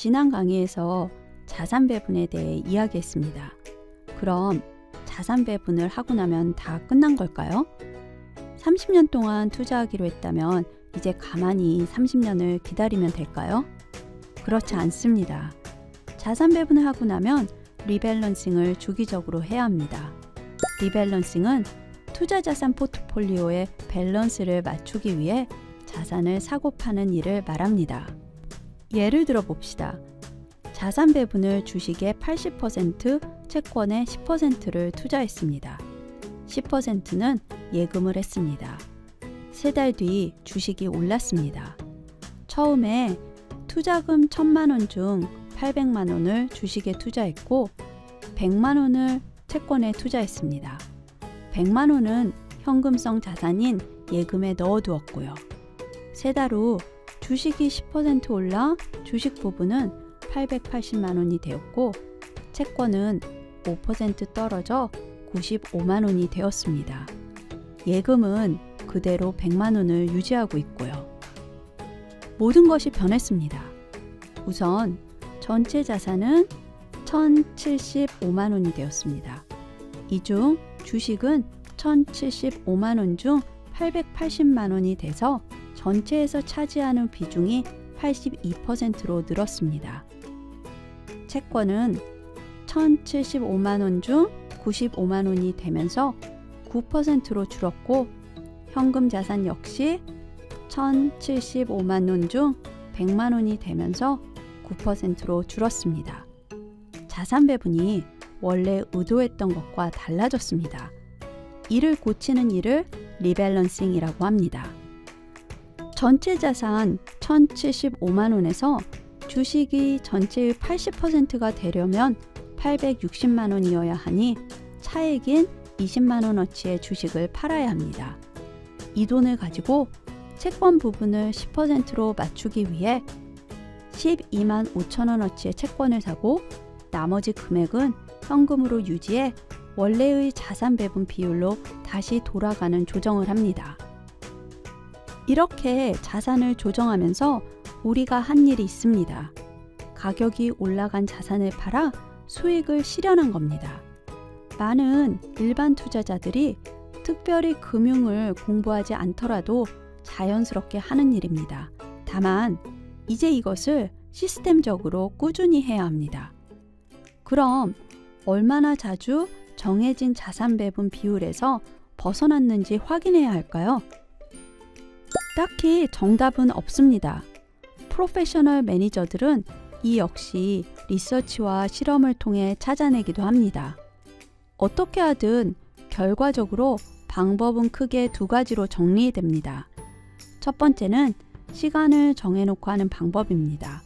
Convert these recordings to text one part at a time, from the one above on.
지난 강의에서 자산 배분에 대해 이야기했습니다. 그럼 자산 배분을 하고 나면 다 끝난 걸까요? 30년 동안 투자하기로 했다면 이제 가만히 30년을 기다리면 될까요? 그렇지 않습니다. 자산 배분을 하고 나면 리밸런싱을 주기적으로 해야 합니다. 리밸런싱은 투자 자산 포트폴리오의 밸런스를 맞추기 위해 자산을 사고 파는 일을 말합니다. 예를 들어 봅시다. 자산 배분을 주식의 80%, 채권의 10%를 투자했습니다. 10%는 예금을 했습니다. 3달 뒤 주식이 올랐습니다. 처음에 투자금 1,000만 원 중 800만 원을 주식에 투자했고 100만 원을 채권에 투자했습니다. 100만 원은 현금성 자산인 예금에 넣어두었고요. 3달 후 주식이 10% 올라 주식 부분은 880만 원이 되었고 채권은 5% 떨어져 95만 원이 되었습니다. 예금은 그대로 100만 원을 유지하고 있고요. 모든 것이 변했습니다. 우선 전체 자산은 1,075만 원이 되었습니다. 이 중 주식은 1,075만 원 중 880만 원이 돼서 전체에서 차지하는 비중이 82%로 늘었습니다. 채권은 1,075만 원 중 95만 원이 되면서 9%로 줄었고 현금 자산 역시 1,075만 원 중 100만 원이 되면서 9%로 줄었습니다. 자산 배분이 원래 의도했던 것과 달라졌습니다. 이를 고치는 일을 리밸런싱이라고 합니다. 전체 자산 1,075만 원에서 주식이 전체의 80%가 되려면 860만 원이어야 하니 차액인 20만 원어치의 주식을 팔아야 합니다. 이 돈을 가지고 채권 부분을 10%로 맞추기 위해 12만 5천 원어치의 채권을 사고 나머지 금액은 현금으로 유지해 원래의 자산 배분 비율로 다시 돌아가는 조정을 합니다. 이렇게 자산을 조정하면서 우리가 한 일이 있습니다. 가격이 올라간 자산을 팔아 수익을 실현한 겁니다. 많은 일반 투자자들이 특별히 금융을 공부하지 않더라도 자연스럽게 하는 일입니다. 다만 이제 이것을 시스템적으로 꾸준히 해야 합니다. 그럼 얼마나 자주 정해진 자산 배분 비율에서 벗어났는지 확인해야 할까요? 딱히 정답은 없습니다. 프로페셔널 매니저들은 이 역시 리서치와 실험을 통해 찾아내기도 합니다. 어떻게 하든 결과적으로 방법은 크게 2가지로 정리됩니다. 첫 번째는 시간을 정해놓고 하는 방법입니다.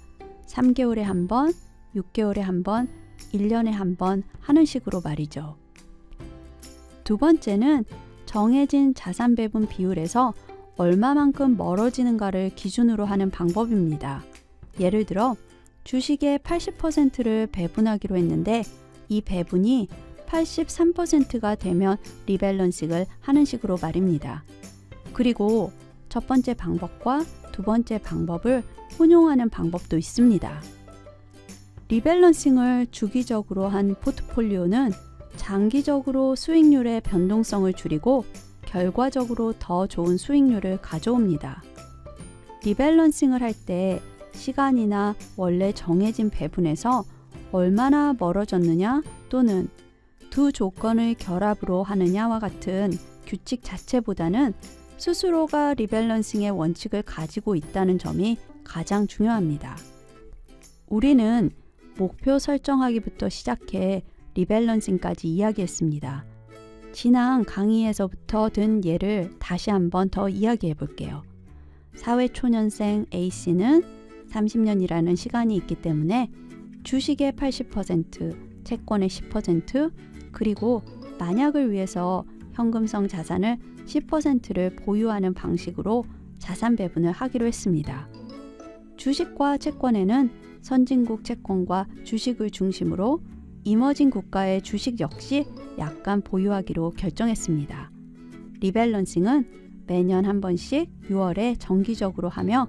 3개월에 한 번, 6개월에 한 번, 1년에 한 번 하는 식으로 말이죠. 두 번째는 정해진 자산 배분 비율에서 얼마만큼 멀어지는가를 기준으로 하는 방법입니다. 예를 들어 주식의 80%를 배분하기로 했는데 이 배분이 83%가 되면 리밸런싱을 하는 식으로 말입니다. 그리고 첫 번째 방법과 두 번째 방법을 혼용하는 방법도 있습니다. 리밸런싱을 주기적으로 한 포트폴리오는 장기적으로 수익률의 변동성을 줄이고 결과적으로 더 좋은 수익률을 가져옵니다. 리밸런싱을 할 때 시간이나 원래 정해진 배분에서 얼마나 멀어졌느냐 또는 두 조건의 결합으로 하느냐와 같은 규칙 자체보다는 스스로가 리밸런싱의 원칙을 가지고 있다는 점이 가장 중요합니다. 우리는 목표 설정하기부터 시작해 리밸런싱까지 이야기했습니다. 지난 강의에서부터 든 예를 다시 한번 더 이야기해 볼게요. 사회초년생 A씨는 30년이라는 시간이 있기 때문에 주식의 80%, 채권의 10%, 그리고 만약을 위해서 현금성 자산을 10%를 보유하는 방식으로 자산 배분을 하기로 했습니다. 주식과 채권에는 선진국 채권과 주식을 중심으로 이머징 국가의 주식 역시 약간 보유하기로 결정했습니다. 리밸런싱은 매년 한 번씩 6월에 정기적으로 하며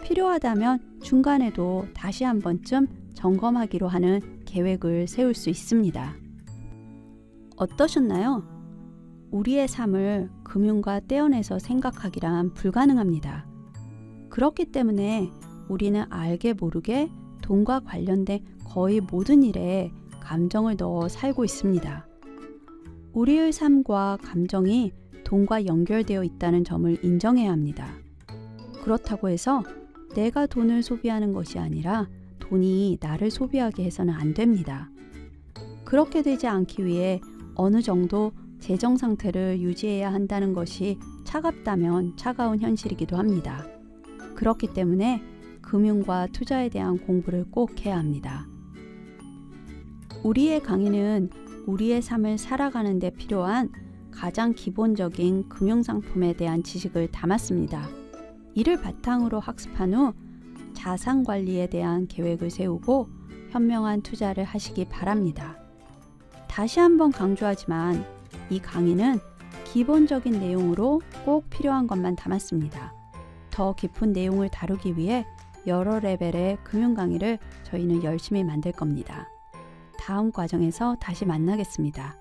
필요하다면 중간에도 다시 한 번쯤 점검하기로 하는 계획을 세울 수 있습니다. 어떠셨나요? 우리의 삶을 금융과 떼어내서 생각하기란 불가능합니다. 그렇기 때문에 우리는 알게 모르게 돈과 관련된 거의 모든 일에 감정을 넣어 살고 있습니다. 우리의 삶과 감정이 돈과 연결되어 있다는 점을 인정해야 합니다. 그렇다고 해서 내가 돈을 소비하는 것이 아니라 돈이 나를 소비하게 해서는 안 됩니다. 그렇게 되지 않기 위해 어느 정도 재정 상태를 유지해야 한다는 것이 차갑다면 차가운 현실이기도 합니다. 그렇기 때문에 금융과 투자에 대한 공부를 꼭 해야 합니다. 우리의 강의는 우리의 삶을 살아가는 데 필요한 가장 기본적인 금융상품에 대한 지식을 담았습니다. 이를 바탕으로 학습한 후 자산 관리에 대한 계획을 세우고 현명한 투자를 하시기 바랍니다. 다시 한번 강조하지만 이 강의는 기본적인 내용으로 꼭 필요한 것만 담았습니다. 더 깊은 내용을 다루기 위해 여러 레벨의 금융 강의를 저희는 열심히 만들 겁니다. 다음 과정에서 다시 만나겠습니다.